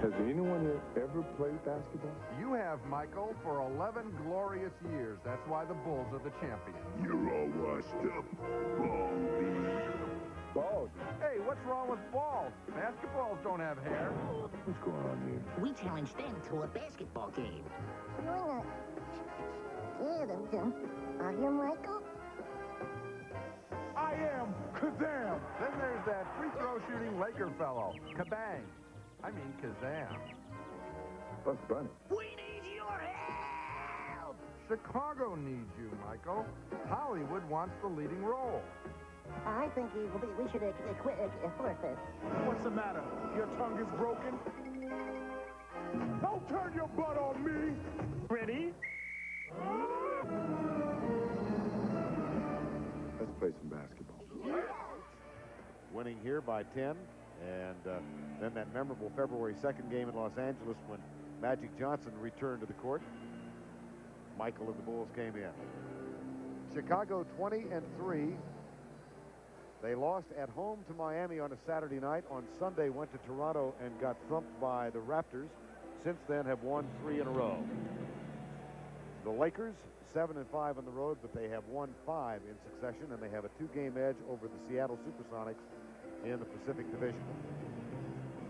Has anyone here ever played basketball? You have, Michael, for 11 glorious years. That's why the Bulls are the champions. You're all washed up, Baldy. Balls. Hey, what's wrong with balls? Basketballs don't have hair. What's going on here? We challenged them to a basketball game. You're not scared of them, are you, Michael? I am Kazam. Then there's that free throw shooting Laker fellow, Kabang. I mean Kazam. Bugs Bunny. We need your help! Chicago needs you, Michael. Hollywood wants the leading role. I think we should quit this. What's the matter? Your tongue is broken? Don't turn your butt on me. Ready? Let's play some basketball. Winning here by 10, and then that memorable February 2nd game in Los Angeles when Magic Johnson returned to the court. Michael and the Bulls came in. Chicago 20-3. They lost at home to Miami on a Saturday night. On Sunday went to Toronto and got thumped by the Raptors. Since then have won 3 in a row. The Lakers 7-5 on the road, but they have won 5 in succession, and they have a 2-game edge over the Seattle Supersonics in the Pacific Division.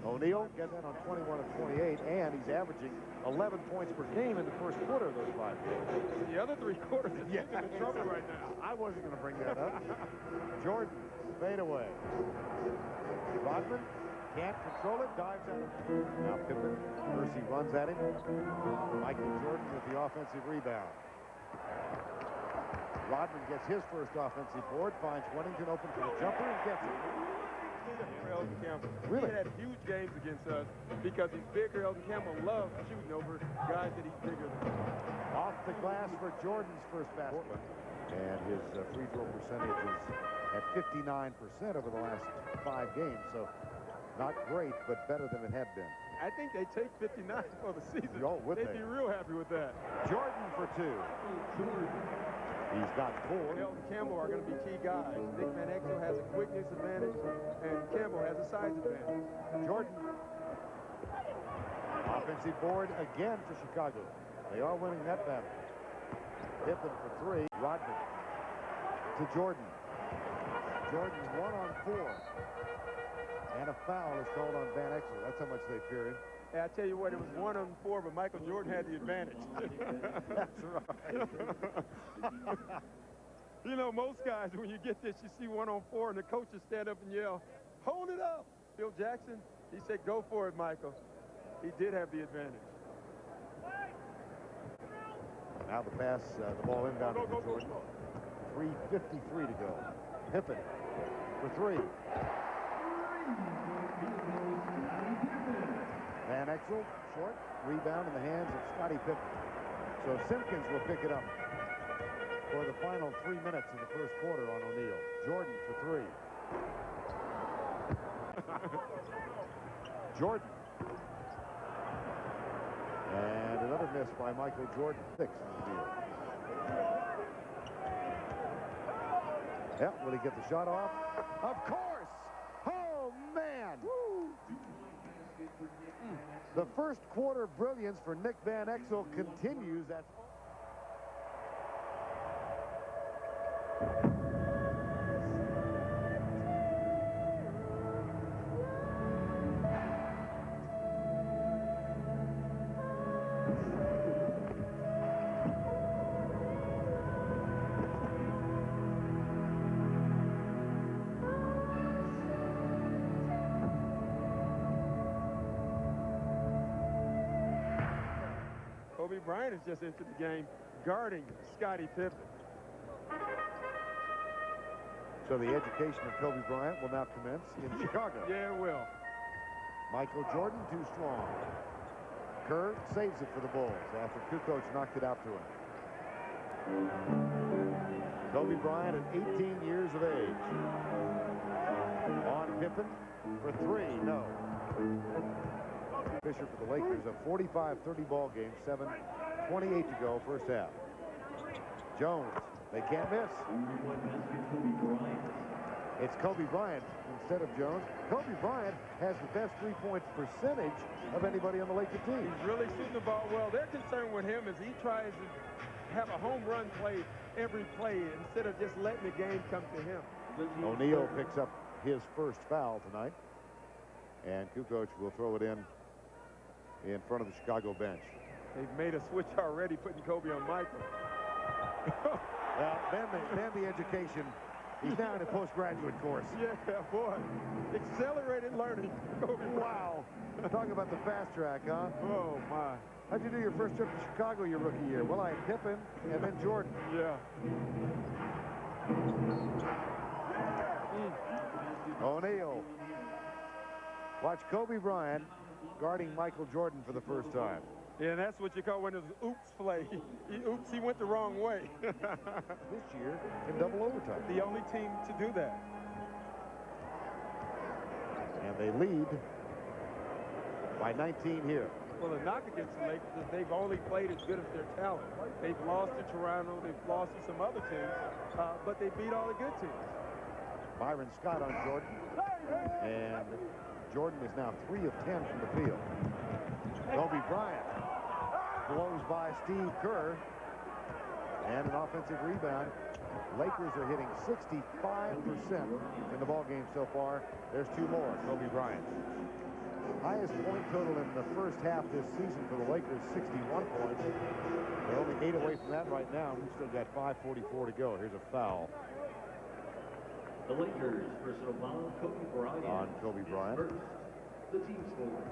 O'Neal gets that on 21 of 28, and he's averaging 11 points per game in the first quarter of those 5 games. The other 3 quarters is in trouble right now. I wasn't going to bring that up. Jordan, fade away. Rodman can't control it, dives at him. Now Pippen, Mercy runs at him. Michael Jordan with the offensive rebound. Rodman gets his first offensive board, finds Wennington open for the jumper and gets it. Elton Campbell. Really? He had huge games against us because he's bigger. Elton Campbell loves shooting over guys that he's bigger than. Off the glass for Jordan's first basket. And his free throw percentage is at 59% over the last 5 games. So not great, but better than it had been. I think they take 59 for the season. Oh, would They'd they? be real happy with that. Jordan for 2. He's got 4. Elton Campbell are going to be key guys. Nick Van Exel has a quickness advantage, and Campbell has a size advantage. Jordan. Offensive board again for Chicago. They are winning that battle. Pippen for 3. Rodman to Jordan. Jordan 1 on 4. And a foul is called on Van Exel. That's how much they fear him. Hey, I tell you what, it was 1 on 4, but Michael Jordan had the advantage. That's right. You know, most guys, when you get this, you see 1 on 4, and the coaches stand up and yell, "Hold it up!" Phil Jackson, he said, "Go for it, Michael." He did have the advantage. Now the pass, the ball inbound to Jordan. 3:53 to go. Pippen for 3. Van Exel, short, rebound in the hands of Scottie Pippen. So Simpkins will pick it up for the final 3 minutes of the first quarter on O'Neal. Jordan for 3. Jordan. And another miss by Michael Jordan. 6 on the deal. Yeah, will he get the shot off? Of course! Oh, man! Woo. The first quarter brilliance for Nick Van Exel continues at... Kobe Bryant has just entered the game guarding Scottie Pippen. So the education of Kobe Bryant will now commence in Chicago. Yeah, it will. Michael Jordan too strong. Kerr saves it for the Bulls after Kukoc knocked it out to him. Kobe Bryant at 18 years of age. On Pippen for 3. No. Fisher for the Lakers, a 45-30 ball game, 7:28 to go, first half. Jones, they can't miss. It's Kobe Bryant instead of Jones. Kobe Bryant has the best three-point percentage of anybody on the Laker team. He's really shooting the ball well. Their concern with him is he tries to have a home run play every play instead of just letting the game come to him. O'Neal picks up his first foul tonight, and Kukoc will throw it in front of the Chicago bench. They've made a switch already, putting Kobe on Michael. Well, then the education. He's now in a postgraduate course. Yeah, boy. Accelerated learning. Kobe. Wow. Talk about the fast track, huh? Oh, my. How'd you do your first trip to Chicago your rookie year? Well, I had Pippen and then Jordan. Yeah. O'Neal. Watch Kobe Bryant guarding Michael Jordan for the first time. Yeah, and that's what you call when it's oops play. He went the wrong way. This year in double overtime. The only team to do that. And they lead by 19 here. Well, the knock against the Lakers is they've only played as good as their talent. They've lost to Toronto, they've lost to some other teams, but they beat all the good teams. Byron Scott on Jordan. And Jordan is now 3 of 10 from the field. Kobe Bryant blows by Steve Kerr. And an offensive rebound. Lakers are hitting 65% in the ballgame so far. There's 2 more. Kobe Bryant. Highest point total in the first half this season for the Lakers, 61 points. They're only 8 away from that right now. We've still got 5:44 to go. Here's a foul. The Lakers personal foul, Kobe Bryant. On Kobe Bryant. First, the team score.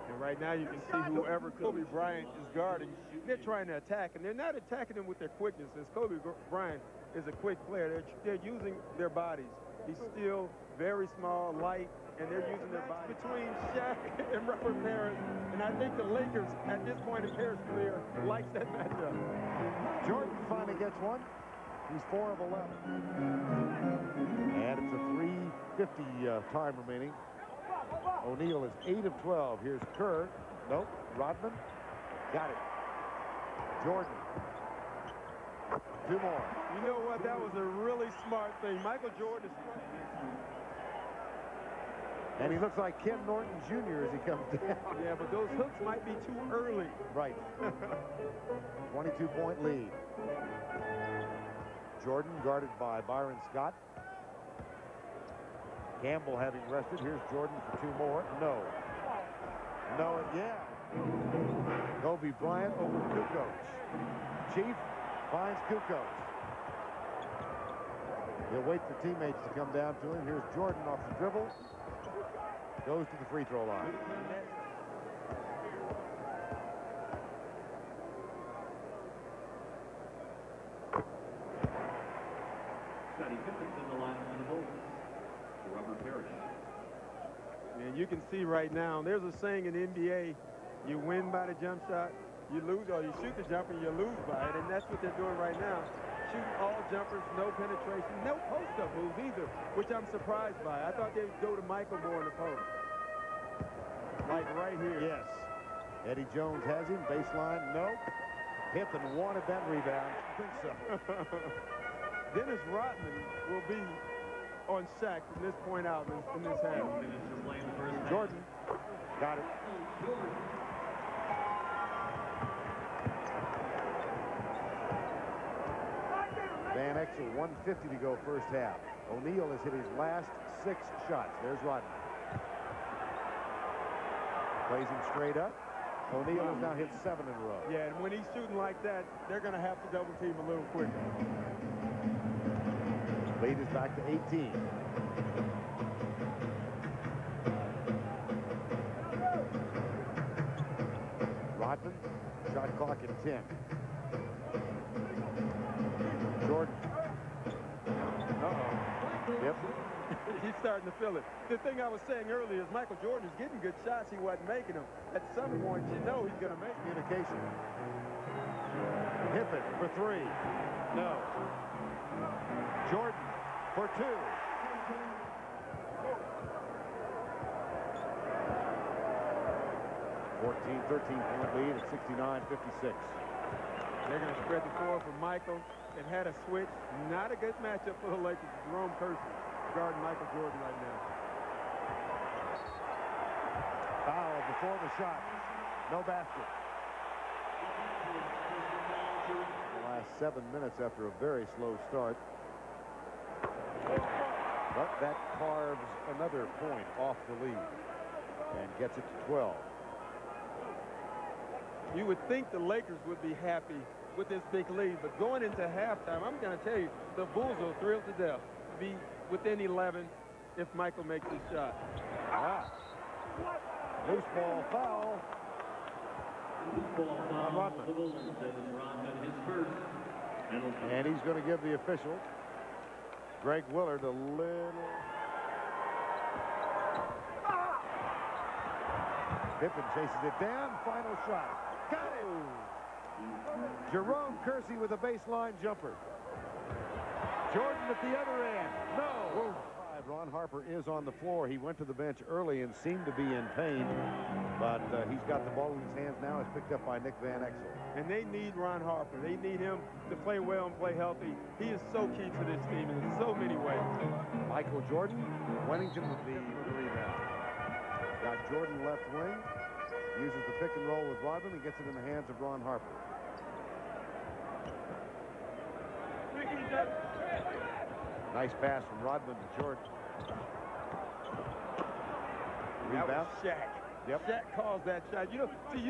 And right now you can see whoever Kobe Bryant is guarding, they're trying to attack, and they're not attacking him with their quickness. As Kobe Bryant is a quick player, they're using their bodies. He's still very small, light, and they're using their bodies. Between Shaq and Robert Parrish, and I think the Lakers, at this point in Parrish's career, likes that matchup. Jordan finally gets one. He's 4 of 11. And it's a 3:50 time remaining. O'Neal is 8 of 12. Here's Kerr. Nope. Rodman. Got it. Jordan. 2 more. You know what? That was a really smart thing. Michael Jordan is smart. And he looks like Ken Norton Jr. as he comes down. Yeah, but those hooks might be too early. Right. 22-point lead. Jordan guarded by Byron Scott. Campbell having rested. Here's Jordan for 2 more. No. No, yeah. Kobe Bryant over Kukoc. Chief finds Kukoc. He'll wait for teammates to come down to him. Here's Jordan off the dribble. Goes to the free throw line. Scottie Pippen's in the line on the Bulls. Robert Parrish. And you can see right now, there's a saying in the NBA, you win by the jump shot, you lose, or you shoot the jumper, you lose by it, and that's what they're doing right now. Shooting all jumpers, no penetration, no post-up moves either, which I'm surprised by. I thought they'd go to Michael more in the post. Like right here. Yes. Eddie Jones has him. Baseline, nope. Pippen wanted that rebound. I think so. Dennis Rodman will be on Shaq from this point out in this half. Jordan got it. Van Exel, 150 to go first half. O'Neal has hit his last 6 shots. There's Rodman. Plays him straight up. O'Neal has now hit 7 in a row. Yeah, and when he's shooting like that, they're going to have to double team a little quicker. Lead is back to 18. Rodman, shot clock at 10. Jordan. Yep. He's starting to feel it. The thing I was saying earlier is Michael Jordan is getting good shots. He wasn't making them. At some point, you know he's going to make Communication. Pippen for 3. No. Jordan for 2. (13-point lead at 69-56). They're going to spread the floor for Michael. It had a switch. Not a good matchup for the Lakers. Jerome Kersey guarding Michael Jordan right now. Foul before the shot. No basket. The last 7 minutes after a very slow start. But that carves another point off the lead and gets it to 12. You would think the Lakers would be happy with this big lead, but going into halftime, I'm going to tell you, the Bulls are thrilled to death to be within 11 if Michael makes his shot. Ah. Loose ball foul. On Rodman. And he's going to give the official, Greg Willard, a little. Pippen chases it down. Final shot. Got it. Jerome Kersey with a baseline jumper. Jordan at the other end. No. Ron Harper is on the floor. He went to the bench early and seemed to be in pain, but he's got the ball in his hands now. It's picked up by Nick Van Exel. And they need Ron Harper. They need him to play well and play healthy. He is so key to this team in so many ways. Michael Jordan, Wennington with the rebound. Got Jordan left wing. Uses the pick and roll with Rodman and gets it in the hands of Ron Harper. Nice pass from Rodman to Jordan. That Rebound. was Shaq. Yep. Shaq calls that shot. You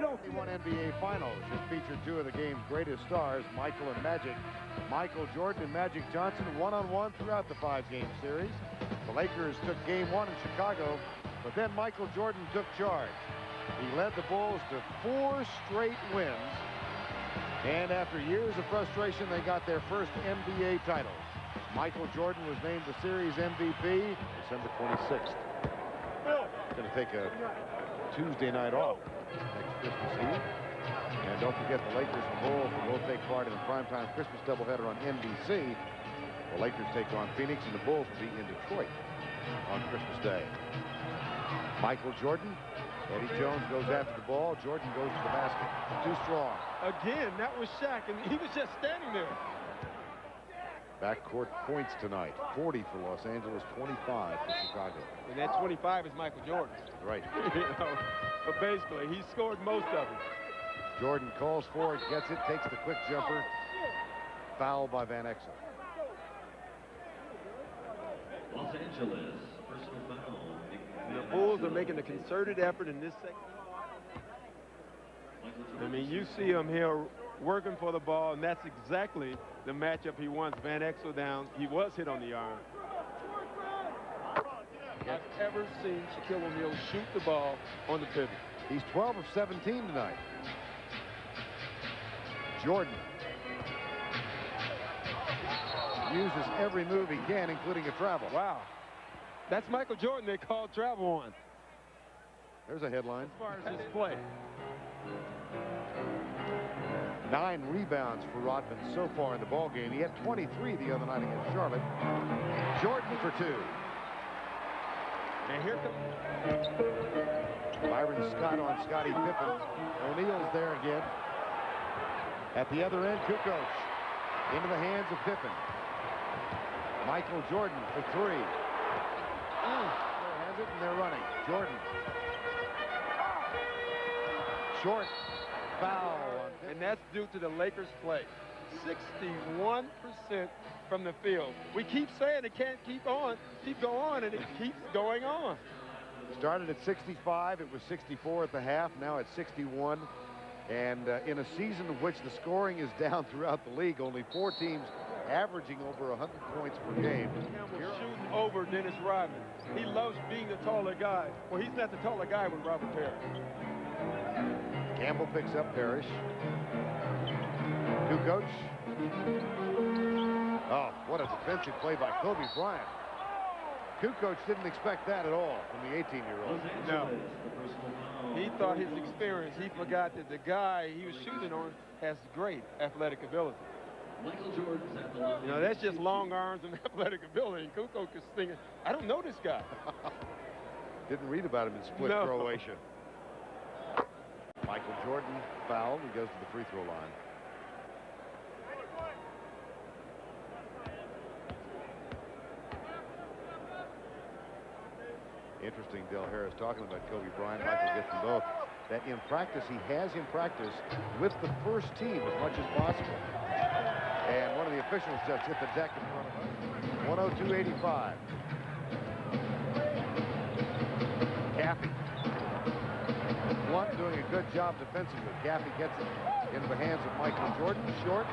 don't see One NBA Finals. It featured two of the game's greatest stars, Michael and Magic. Michael Jordan and Magic Johnson one-on-one throughout the 5-game series. The Lakers took game 1 in Chicago, but then Michael Jordan took charge. He led the Bulls to 4 straight wins, and after years of frustration, they got their first NBA title. Michael Jordan was named the series MVP December 26th. Going to take a Tuesday night off next Christmas Eve. And don't forget the Lakers and Bulls will both take part in the primetime Christmas doubleheader on NBC. The Lakers take on Phoenix and the Bulls will be in Detroit on Christmas Day. Michael Jordan. Eddie Jones goes after the ball. Jordan goes to the basket. Too strong. Again, that was Shaq, and he was just standing there. Backcourt points tonight. 40 for Los Angeles, 25 for Chicago. And that 25 is Michael Jordan. Right. But basically, he scored most of them. Jordan calls for it, gets it, takes the quick jumper. Foul by Van Exel. Los Angeles, personal foul. And the Bulls are making a concerted effort in this second. I mean, you see him here working for the ball, and that's exactly the matchup he wants. Van Exel down. He was hit on the arm. I've ever seen Shaquille O'Neal shoot the ball on the pivot. He's 12 of 17 tonight. Jordan uses every move he can, including a travel. Wow. That's Michael Jordan they called travel on. There's a headline. As far as his play. 9 rebounds for Rodman so far in the ballgame. He had 23 the other night against Charlotte. Jordan for 2. And here comes Byron Scott on Scottie Pippen. O'Neal's there again. At the other end, Kukoc into the hands of Pippen. Michael Jordan for 3. There has it, and they're running. Jordan. Short foul. and that's due to the Lakers' play. 61% from the field. We keep saying it can't keep going on, and it keeps going on. Started at 65. It was 64 at the half. Now it's 61. And in a season in which the scoring is down throughout the league, only 4 teams averaging over 100 points per game. Campbell shooting over Dennis Rodman. He loves being the taller guy. Well, he's not the taller guy with Robert Parrish. Campbell picks up Parrish. Kukoc. Oh, what a defensive play by Kobe Bryant. Kukoc didn't expect that at all from the 18-year-old. No. He thought his experience, he forgot that the guy he was shooting on has great athletic ability. You know, that's just long arms and athletic ability. And Kukoc is thinking, I don't know this guy. Didn't read about him in Split, No. Croatia. Michael Jordan fouled. He goes to the free throw line. Interesting, Del Harris talking about Kobe Bryant. Michael gets them both. That in practice, he has in practice with the first team as much as possible. And one of the officials just hit the deck in front of us. 102.85. Caffey. Blunt doing a good job defensively. Caffey gets it into the hands of Michael Jordan. Short.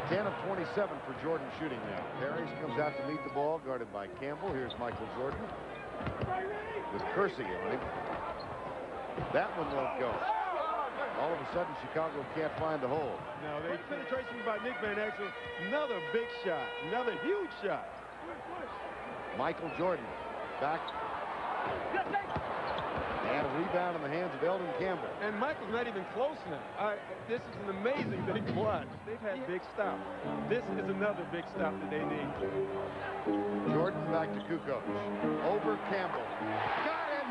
10 of 27 for Jordan shooting now. Harris comes out to meet the ball, guarded by Campbell. Here's Michael Jordan with Kersey on him. That one won't go. All of a sudden, Chicago can't find the hole. No, they penetration by Nick Van Exel. Another big shot. Another huge shot. Michael Jordan back. And a rebound in the hands of Eldon Campbell. And Michael's not even close now. This is an amazing thing to watch. They've had big stops. This is another big stop that they need. Jordan back to Kukoc. Over Campbell. Got it!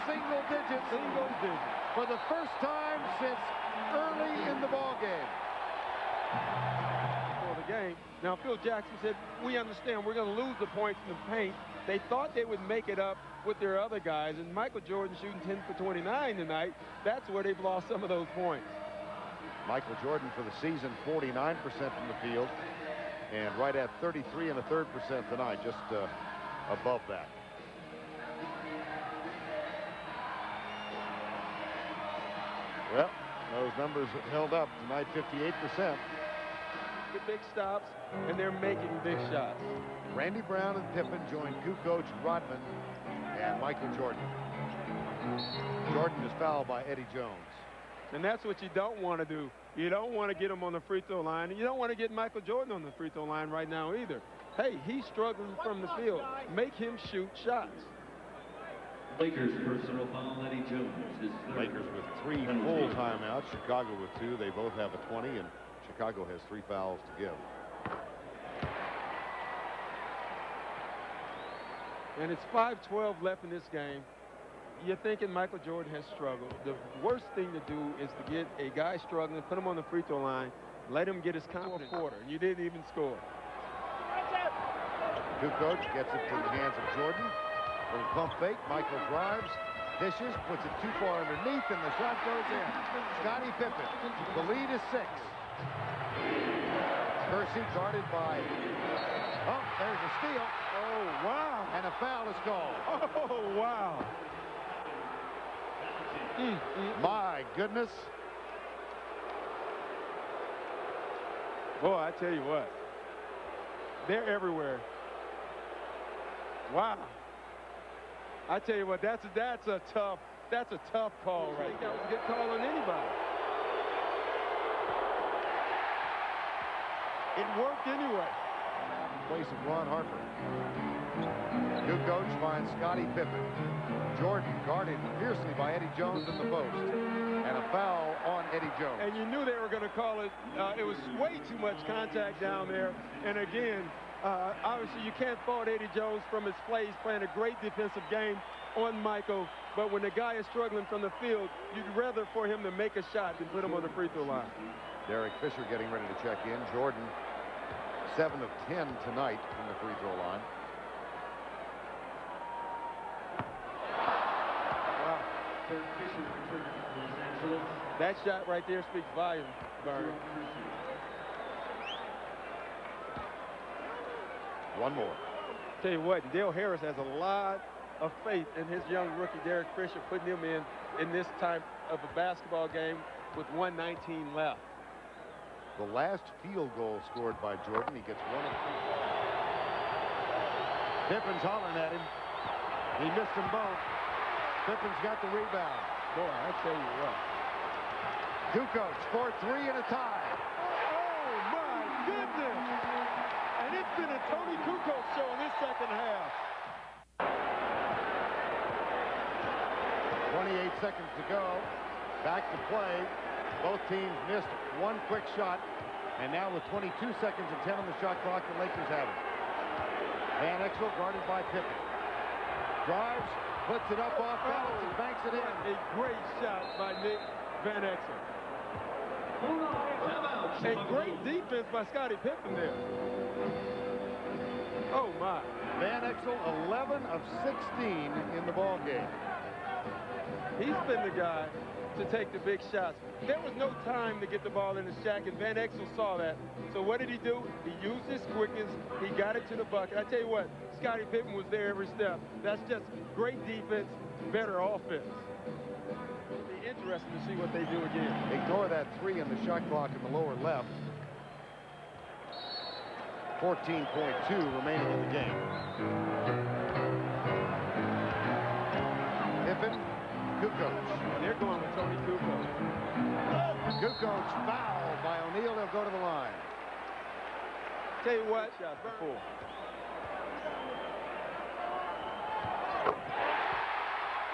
Single digits. Single digits. For the first time since early in the ball game. For the game. Now, Phil Jackson said, we understand we're going to lose the points in the paint. They thought they would make it up with their other guys, and Michael Jordan shooting 10 for 29 tonight. That's where they've lost some of those points. Michael Jordan for the season, 49% from the field, and right at 33.33% tonight, just above that. Well, those numbers held up tonight, 58%. The big stops, and they're making big shots. Randy Brown and Pippen join Kukoc, Rodman, and Michael Jordan. Jordan is fouled by Eddie Jones. And that's what you don't want to do. You don't want to get him on the free throw line. And you don't want to get Michael Jordan on the free throw line right now either. Hey, he's struggling from the field. Make him shoot shots. Lakers personal foul, Eddie Jones. Lakers with 3 full timeouts. Chicago with 2. They both have a 20, and Chicago has 3 fouls to give. And it's 5:12 left in this game. You're thinking Michael Jordan has struggled. The worst thing to do is to get a guy struggling, put him on the free throw line, let him get his confidence. Quarter, and you didn't even score. Kukoc gets it to the hands of Jordan. Little pump fake. Michael drives, dishes, puts it too far underneath, and the shot goes in. Scottie Pippen. The lead is 6. Kersey guarded by. Oh, there's a steal. Oh, wow. And a foul is called. Oh, wow. My goodness. Boy, I tell you what. They're everywhere. Wow. I tell you what, that's a tough call right there. That was a good call on anybody. It worked anyway. Place of Ron Harper. Kukoc finds Scottie Pippen. Jordan guarded fiercely by Eddie Jones in the post. And a foul on Eddie Jones. And you knew they were going to call it. It was way too much contact down there. And again, obviously you can't fault Eddie Jones from his play. He's playing a great defensive game on Michael. But when the guy is struggling from the field, you'd rather for him to make a shot than put him on the free throw line. Derek Fisher getting ready to check in. Jordan, 7 of 10 tonight from the free throw line. Wow. That shot right there speaks volumes, Barry. One more. Tell you what, Dale Harris has a lot of faith in his young rookie, Derek Fisher, putting him in this type of a basketball game with 1:19 left. The last field goal scored by Jordan, he gets 1 of 2. Pippen's hollering at him. He missed them both. Pippen's got the rebound. Boy, I tell you what. Kukoc scored 3 and a tie. Oh, my goodness. And it's been a Tony Kukoc show in this second half. 28 seconds to go. Back to play. Both teams missed one quick shot. And now with 22 seconds and 10 on the shot clock, the Lakers have it. Van Exel guarded by Pippen. Drives, puts it up off balance, and banks it in. A great shot by Nick Van Exel. And great defense by Scottie Pippen there. Oh, my. Van Exel, 11 of 16 in the ball game. He's been the guy to take the big shots. There was no time to get the ball in the shack, and Van Exel saw that. So what did he do? He used his quickness. He got it to the bucket. I tell you what, Scottie Pippen was there every step. That's just great defense, better offense. It'll be interesting to see what they do again. Ignore that 3 in the shot clock in the lower left. 14.2 remaining in the game. Pippen, Kukoc. They're going with Tony Kukoc. Kukoc fouled by O'Neal. They'll go to the line. Tell you what, shots before.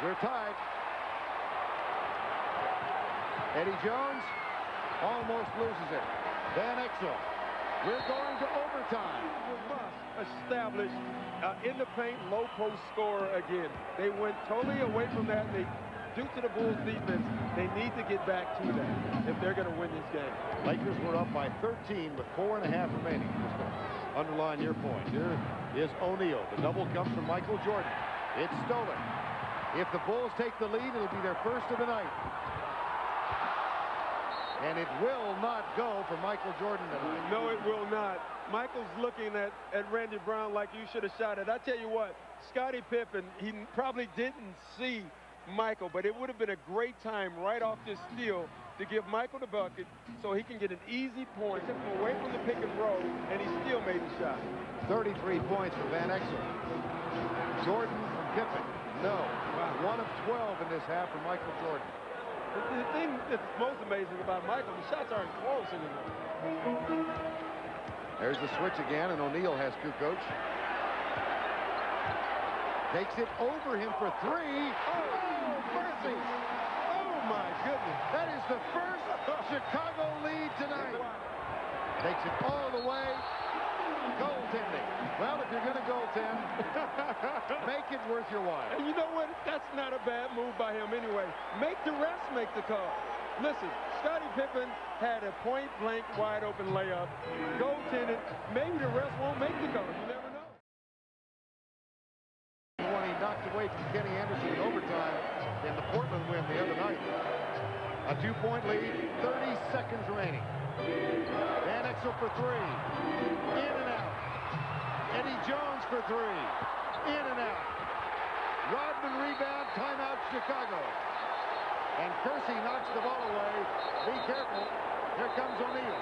We're tied. Eddie Jones almost loses it. Van Exel. We're going to overtime. We must establish in the paint low post scorer again. They went totally away from that. Due to the Bulls defense, they need to get back to that if they're going to win this game. Lakers were up by 13 with 4.5 remaining. Just to underline your point. Here is O'Neal. The double comes from Michael Jordan. It's stolen. If the Bulls take the lead, it'll be their first of the night. And it will not go for Michael Jordan tonight. No, it will not. Michael's looking at Randy Brown like you should have shot it. I tell you what, Scottie Pippen, he probably didn't see Michael, but it would have been a great time right off this steal to give Michael the bucket so he can get an easy point, took him away from the pick and roll, and he still made the shot. 33 points for Van Exel. Jordan from Pippen. No. Wow. 1 of 12 in this half for Michael Jordan. The thing that's most amazing about Michael, the shots aren't close anymore. There's the switch again, and O'Neal has Kukoc. Takes it over him for 3. Oh, mercy! Oh, my goodness. That is the first Chicago lead tonight. Takes it all the way. Goaltending. Well, if you're going to goaltend, make it worth your while. And you know what? That's not a bad move by him anyway. Make the refs make the call. Listen, Scottie Pippen had a point-blank, wide-open layup. Goaltended. Maybe the refs won't make the call. You never know. When he knocked away from Kenny Anderson in overtime in the Portland win the other night. A 2-point lead, 30 seconds remaining. Van Exel for 3. In and out. Eddie Jones for 3. In and out. Rodman rebound, timeout Chicago. And Kersey knocks the ball away. Be careful. Here comes O'Neal.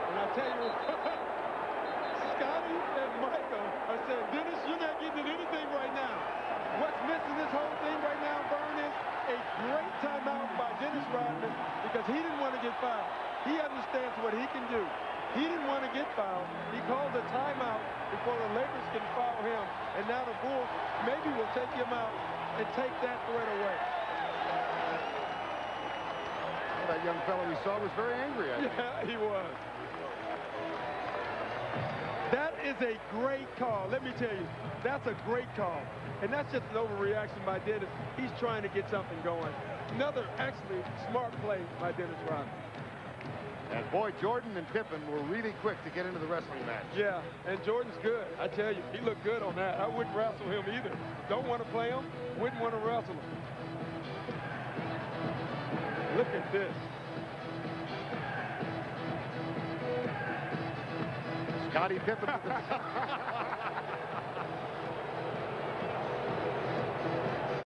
And I tell you, Scottie and Michael are saying, Dennis, you're not getting anything right now. What's missing this whole thing right now, Vern, is a great timeout by Dennis Rodman because he didn't want to get fouled. He understands what he can do. He didn't want to get fouled. He called a timeout before the Lakers can foul him. And now the Bulls maybe will take him out and take that threat away. Well, that young fellow we saw was very angry. Yeah, he was. That is a great call. Let me tell you, that's a great call. And that's just an overreaction by Dennis. He's trying to get something going. Another actually smart play by Dennis Rodman. And boy, Jordan and Pippen were really quick to get into the wrestling match. Yeah, and Jordan's good. I tell you, he looked good on that. I wouldn't wrestle him either. Don't want to play him, wouldn't want to wrestle him. Look at this. Scottie Pippen.